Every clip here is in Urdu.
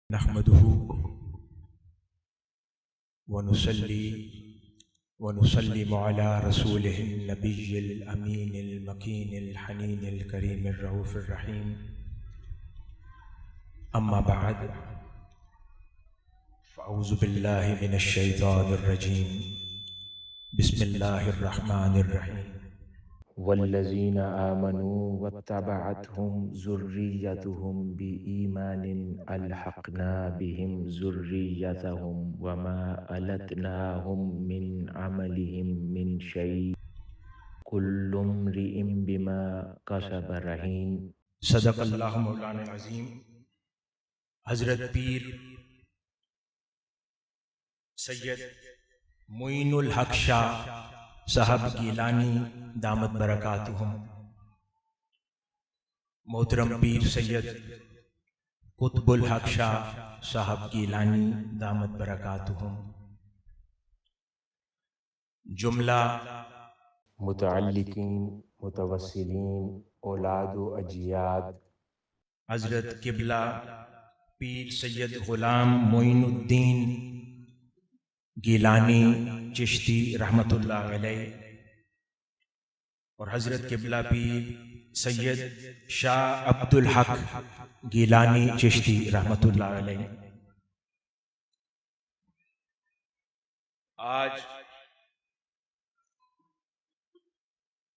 نحمده ونصلي ونسلم على رسوله النبي الأمين المكين الحنين الكريم الرؤوف الرحيم. أما بعد، فأعوذ بالله من الشيطان الرجيم. بسم الله الرحمن الرحيم. والذين آمنوا واتبعتهم ذريتهم بإيمان ألحقنا بهم ذريتهم وما ألتناهم من عملهم من شيء كل امرئ بما كسب رهين. صدق اللہ مولانا العظیم. حضرت پیر سید معین الحق شاہ صاحب گیلانی دامت برکاتہم، محترم پیر سید قطب الحق شاہ صاحب گیلانی دامت برکاتہم، جملہ متعلقین متوسلین اولاد و اجیاد حضرت قبلہ پیر سید غلام معین الدین گیلانی چشتی رحمۃ اللہ علیہ اور حضرت قبلہ پیر سید شاہ عبد الحق گیلانی چشتی رحمۃ اللہ علیہ. آج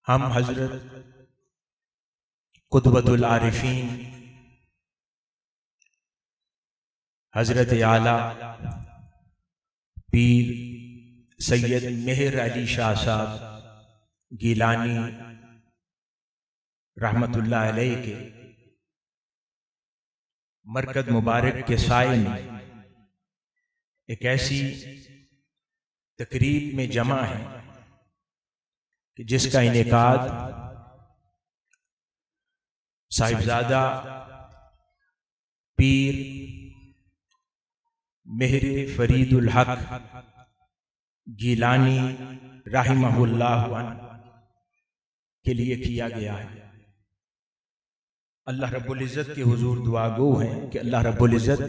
ہم حضرت قطبۃ العارفین حضرت اعلیٰ پیر سید مہر علی شاہ صاحب گیلانی رحمت اللہ علیہ کے مرکز مبارک کے سائے میں ایک ایسی تقریب میں جمع ہے کہ جس کا انعقاد صاحبزادہ پیر مہر فرید الحق گیلانی رحمہ اللہ عنہ کے لیے کیا گیا ہے. اللہ رب العزت کے حضور دعا گو ہیں کہ اللہ رب العزت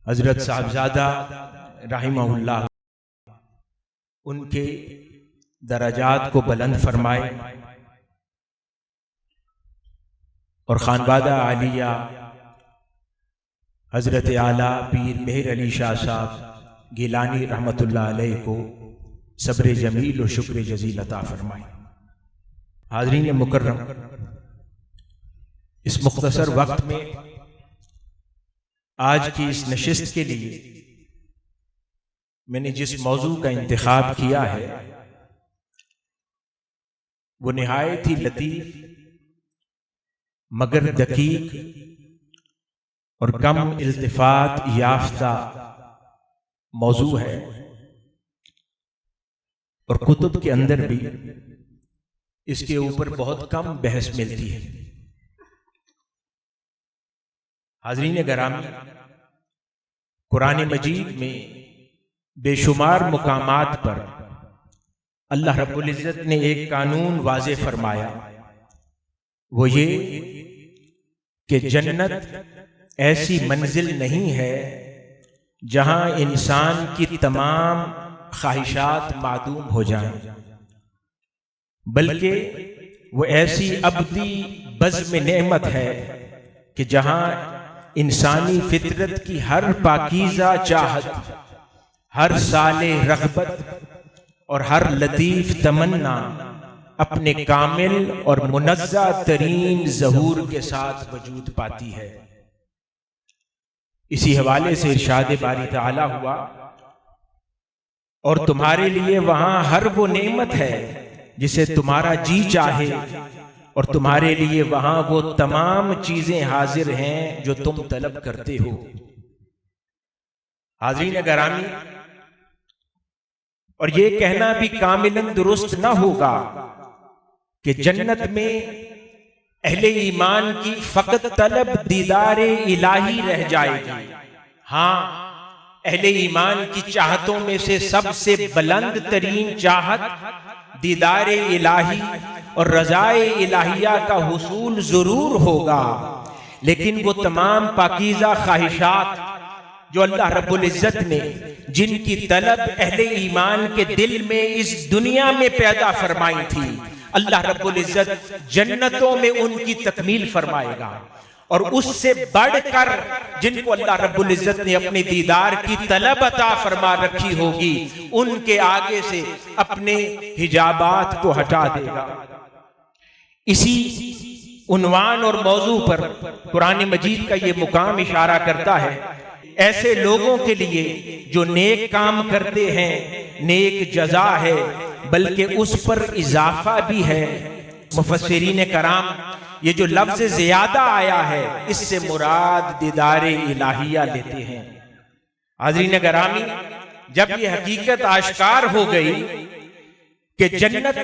حضرت صاحبزادہ رحمہ اللہ ان کے درجات کو بلند فرمائے اور خانوادہ عالیہ حضرت اعلیٰ پیر مہر علی شاہ صاحب گیلانی رحمۃ اللہ علیہ کو صبر جمیل و شکر جزیل عطا فرمائے. حاضرین مکرم، اس مختصر وقت میں آج کی اس نشست کے لیے میں نے جس موضوع کا انتخاب کیا ہے وہ نہایت ہی لطیف مگر دقیق اور کم التفات یافتہ موضوع ہے، اور کتب کے اندر بھی اس کے اوپر بہت کم بحث ملتی ہے. حاضرین گرامی، قرآن مجید میں بے شمار مقامات پر اللہ رب العزت نے ایک قانون واضح فرمایا، وہ یہ کہ جنت ایسی منزل نہیں ہے جہاں انسان کی تمام خواہشات معدوم ہو جائیں، بلکہ وہ ایسی ابدی بزم نعمت ہے کہ جہاں انسانی فطرت کی ہر پاکیزہ چاہت، ہر صالح رغبت اور ہر لطیف تمنا اپنے کامل اور منزہ ترین ظہور کے ساتھ وجود پاتی ہے. اسی حوالے سے ارشاد باری تعالی ہوا، اور تمہارے لیے وہاں ہر وہ نعمت ہے جسے تمہارا جی چاہے، اور تمہارے لیے وہاں وہ تمام چیزیں حاضر ہیں جو تم طلب کرتے ہو. حاضرین گرامی، اور یہ کہنا بھی کاملاً درست نہ ہوگا کہ جنت میں اہل ایمان کی فقط طلب دیدار الہی رہ جائے گی. ہاں، اہل ایمان کی چاہتوں میں سے سب سے بلند ترین چاہت دیدار الہی اور رضائے الہیہ کا حصول ضرور ہوگا، لیکن وہ تمام پاکیزہ خواہشات جو اللہ رب العزت نے جن کی طلب اہل ایمان کے دل میں اس دنیا میں پیدا فرمائی تھی، اللہ رب العزت جنتوں میں ان کی تکمیل فرمائے گا، اور اس سے بڑھ کر جن کو اللہ رب العزت نے اپنے دیدار کی طلب عطا فرما رکھی ہوگی، ان کے آگے سے اپنے حجابات کو ہٹا دے گا۔ اسی عنوان اور موضوع پر قرآن مجید کا یہ مقام اشارہ کرتا ہے، ایسے لوگوں کے لیے جو نیک کام کرتے ہیں نیک جزا ہے، بلکہ اس پر اضافہ بھی ہے۔ مفسرین کرام یہ جو لفظ زیادہ آیا ہے اس سے مراد دیدار الہیہ لیتے ہیں۔ حاضرین گرامی، جب یہ حقیقت آشکار ہو گئی کہ جنت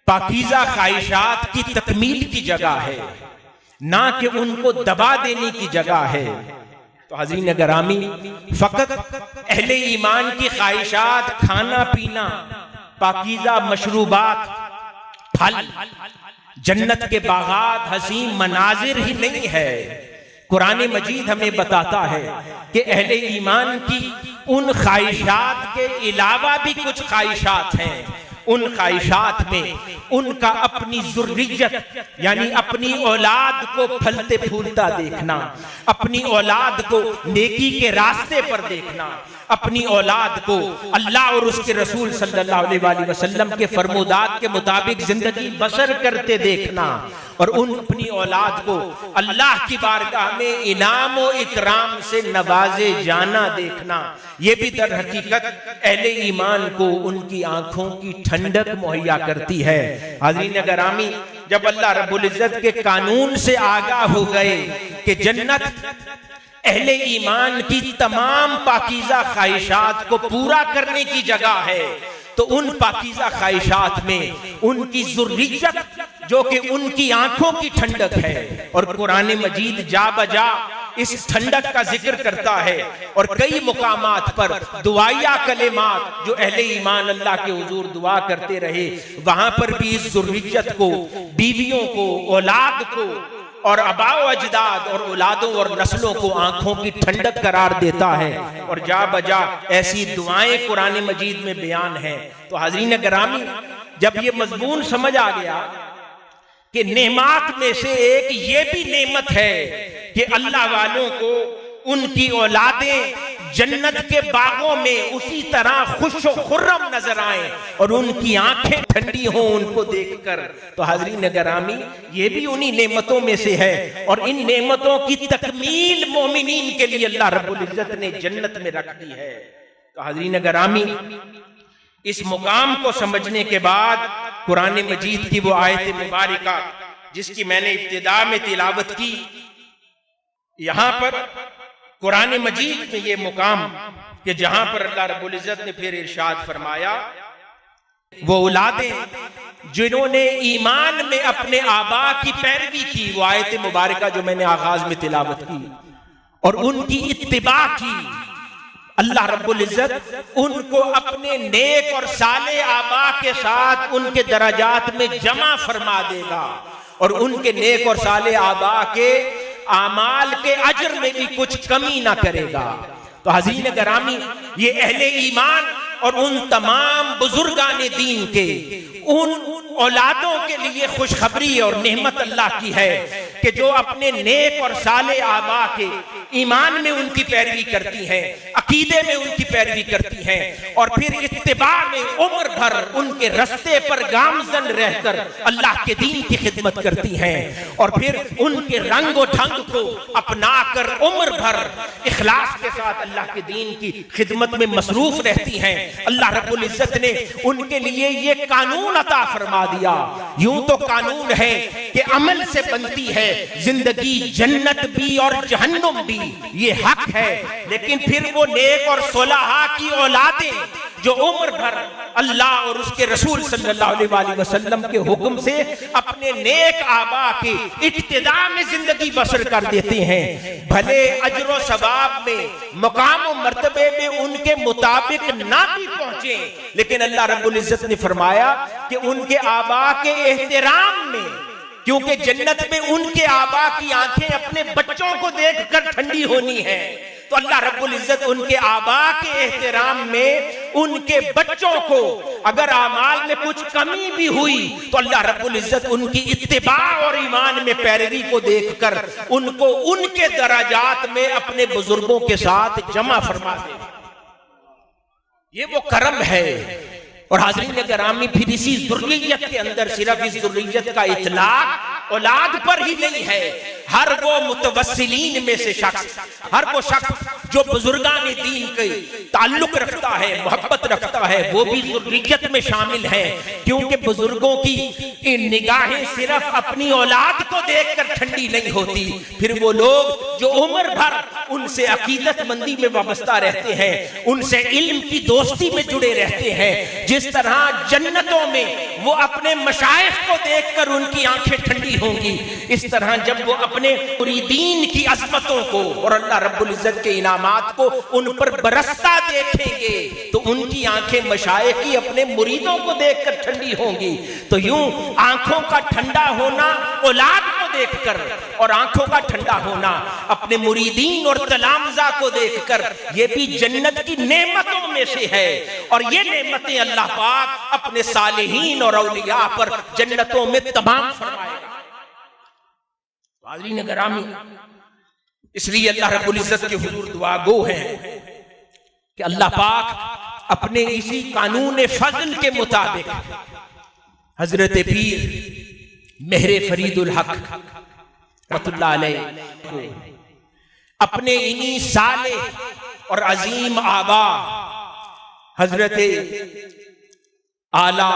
پاکیزہ خواہشات کی تکمیل کی جگہ ہے، نہ کہ ان کو دبا دینے کی جگہ ہے، تو حاضرین گرامی فقط اہل ایمان کی خواہشات، کھانا پینا، پاکیزہ مشروبات، پھل، جنت کے باغات، حسین مناظر ہی نہیں ہے۔ قرآن مجید ہمیں بتاتا ہے کہ اہل ایمان کی ان خواہشات کے علاوہ بھی کچھ خواہشات ہیں۔ ان خواہشات میں ان کا اپنی ذریت یعنی اپنی اولاد کو پھلتے پھولتا دیکھنا، اپنی اولاد کو نیکی کے راستے پر دیکھنا، اپنی اولاد کو اللہ اور اس کے رسول صلی اللہ علیہ وآلہ وسلم کے فرمودات کے مطابق زندگی بسر کرتے دیکھنا، اور ان اپنی اولاد کو اللہ کی بارگاہ میں انعام و اکرام سے نوازے جانا دیکھنا، یہ بھی در حقیقت اہل ایمان کو ان کی آنکھوں کی ٹھنڈک مہیا کرتی ہے۔ حاضرین گرامی، جب اللہ رب العزت کے قانون سے آگاہ ہو گئے کہ جنت اہل ایمان کی تمام پاکیزہ خواہشات کو پورا کرنے کی جگہ ہے، تو ان پاکیزہ خواہشات میں ان کی ذریت جو کہ ان کی آنکھوں کی ٹھنڈک ہے، اور قرآن مجید جا بجا اس ٹھنڈک کا ذکر کرتا ہے، اور کئی مقامات پر دعائیہ کلمات جو اہل ایمان اللہ کے حضور دعا کرتے رہے، وہاں پر بھی اس ذریت کو، بیویوں کو، اولاد کو، اور آباء و اجداد اور اولادوں اور نسلوں کو آنکھوں کی ٹھنڈک قرار دیتا ہے، اور جا بجا ایسی دعائیں قرآن مجید میں بیان ہیں۔ تو حاضرین گرامی، جب یہ مضمون سمجھ آ گیا کہ نعمات میں سے ایک یہ بھی نعمت ہے کہ اللہ والوں کو ان کی اولادیں جنت کے باغوں میں اسی طرح خوش و خرم نظر آئیں اور ان کی آنکھیں ٹھنڈی ہوں ان کو دیکھ کر، تو حاضرین گرامی یہ بھی انہی نعمتوں میں سے ہے، اور ان نعمتوں کی تکمیل مومنین کے لیے اللہ رب العزت نے جنت میں رکھ دی ہے۔ تو حاضرین گرامی، اس مقام کو سمجھنے کے بعد قرآن مجید کی وہ آیت مبارکہ جس کی میں نے ابتدا میں تلاوت کی، یہاں پر قرآن مجید میں یہ مقام کہ جہاں پر اللہ رب العزت نے پھر ارشاد فرمایا، وہ اولادیں جنہوں نے ایمان میں اپنے آبا کی پیروی کی، وہ آیت مبارکہ جو میں نے آغاز میں تلاوت کی، اور ان کی اتباع کی، اللہ رب العزت ان کو اپنے نیک اور صالح آبا کے ساتھ ان کے درجات میں جمع فرما دے گا، اور ان کے نیک اور صالح آبا کے اعمال کے اجر میں بھی کچھ کمی نہ کرے گا۔ تو حاضرین گرامی، یہ اہل ایمان اور ان تمام بزرگان دین کے ان اولادوں کے لیے خوشخبری اور نعمت اللہ کی ہے کہ جو اپنے نیک اور صالح آبا کے ایمان میں ان کی پیروی کرتی ہیں، عقیدے میں ان کی پیروی کرتی ہیں، اور پھر اتباع میں عمر بھر ان کے رستے پر گامزن رہ کر اللہ کے دین کی خدمت کرتی ہیں، اور پھر ان کے رنگ و ڈھنگ کو اپنا کر عمر بھر اخلاص کے ساتھ اللہ کے دین کی خدمت میں مصروف رہتی ہیں۔ اللہ رب العزت نے ان کے لیے یہ قانون عطا فرما دیا۔ یوں تو قانون ہے کہ عمل سے بنتی ہے زندگی، جنت بھی اور جہنم بھی، یہ حق ہے، لیکن پھر وہ نیک اور صلحاء کی اولادیں جو عمر بھر اللہ اور اس کے رسول صلی اللہ علیہ وآلہ وسلم کے حکم سے اپنے نیک آبا کی ابتداء میں زندگی بسر کر دیتے ہیں، بھلے اجر و ثواب میں، مقام و مرتبے میں ان کے مطابق نہ بھی پہنچے، لیکن اللہ رب العزت نے فرمایا کہ ان کے آبا کے احترام میں، کیونکہ جنت میں ان کے آبا کی آنکھیں اپنے بچوں کو دیکھ کر ٹھنڈی ہونی ہے، تو اللہ رب العزت ان کے آبا کے احترام میں ان کے بچوں کو اگر اعمال میں کچھ کمی بھی ہوئی تو اللہ رب العزت ان کی اتباع اور ایمان میں پیروی کو دیکھ کر ان کو ان کے درجات میں اپنے بزرگوں کے ساتھ جمع فرما دے۔ یہ وہ کرم ہے۔ اور حاضرین گرامی، پھر اسی ذریت کے اندر صرف اس ذریت کا اطلاق اولاد پر ہی نہیں ہے، ہر وہ متوسلین میں سے شخص، ہر وہ شخص جو بزرگان دین کے تعلق رکھتا ہے، محبت رکھتا ہے، وہ بھی ذریت میں شامل ہے، کیونکہ بزرگوں کی نگاہیں صرف اپنی اولاد کو دیکھ کر ٹھنڈی نہیں ہوتی، پھر وہ لوگ جو عمر بھر ان سے عقیدت مندی میں وابستہ رہتے ہیں، ان سے علم کی دوستی میں جڑے رہتے ہیں، جس طرح جنتوں میں وہ اپنے مشائخ کو دیکھ کر ان کی آنکھیں ٹھنڈی ہوں گی، اس طرح جب وہ اپنے مریدین کی عظمتوں کو اور اللہ رب العزت کے انعامات کو ان پر برستا دیکھیں گے تو ان کی آنکھیں مشائخ کی اپنے مریدوں کو دیکھ کر ٹھنڈی ہوں گی۔ تو یوں آنکھوں کا ٹھنڈا ہونا اولاد کو دیکھ کر، اور آنکھوں کا ٹھنڈا ہونا اپنے مریدین اور تلامذہ کو دیکھ کر، یہ بھی جنت کی نعمتوں میں سے ہے، اور یہ نعمتیں اللہ پاک اپنے صالحین اور اولیاء پر جنتوں میں تمام فرمائے گا۔ حاضرین گرامی، اس لیے اللہ رب العزت کے حضور دعا گو ہیں کہ اللہ پاک اپنے اسی قانون فضل کے مطابق حضرت پیر مہر فرید الحق رحمۃ اللہ علیہ کو اپنے انہی صالح اور عظیم آبا حضرت اعلیٰ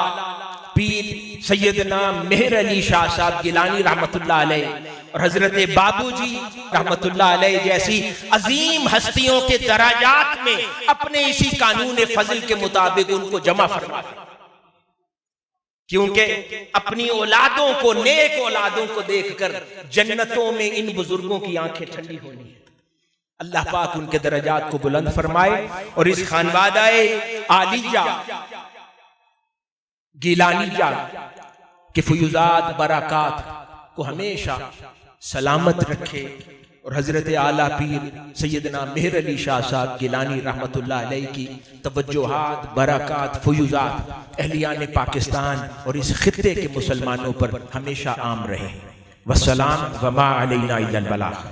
پیر سیدنا مہر علی شاہ صاحب گیلانی رحمۃ اللہ علیہ اور حضرت بابو جی رحمۃ اللہ علیہ جیسی عظیم ہستیوں کے درجات میں اپنے اسی قانون فضل کے مطابق ان کو جمع فرما، کیونکہ اپنی اولادوں کو، نیک اولادوں کو دیکھ کر جنتوں میں ان بزرگوں کی آنکھیں ٹھنڈی ہونی ہے۔ اللہ پاک ان کے درجات کو بلند فرمائے اور اس خانوادہ عالیہ گیلانیہ کے فیوزات برکات کو ہمیشہ سلامت رکھے، اور حضرت اعلیٰ پیر سیدنا مہر علی شاہ صاحب گیلانی رحمۃ اللہ علیہ کی توجہات، برکات، فیوزات اہلیان پاکستان اور اس خطے کے مسلمانوں پر ہمیشہ عام رہے۔ والسلام وما علینا الا البلاغ۔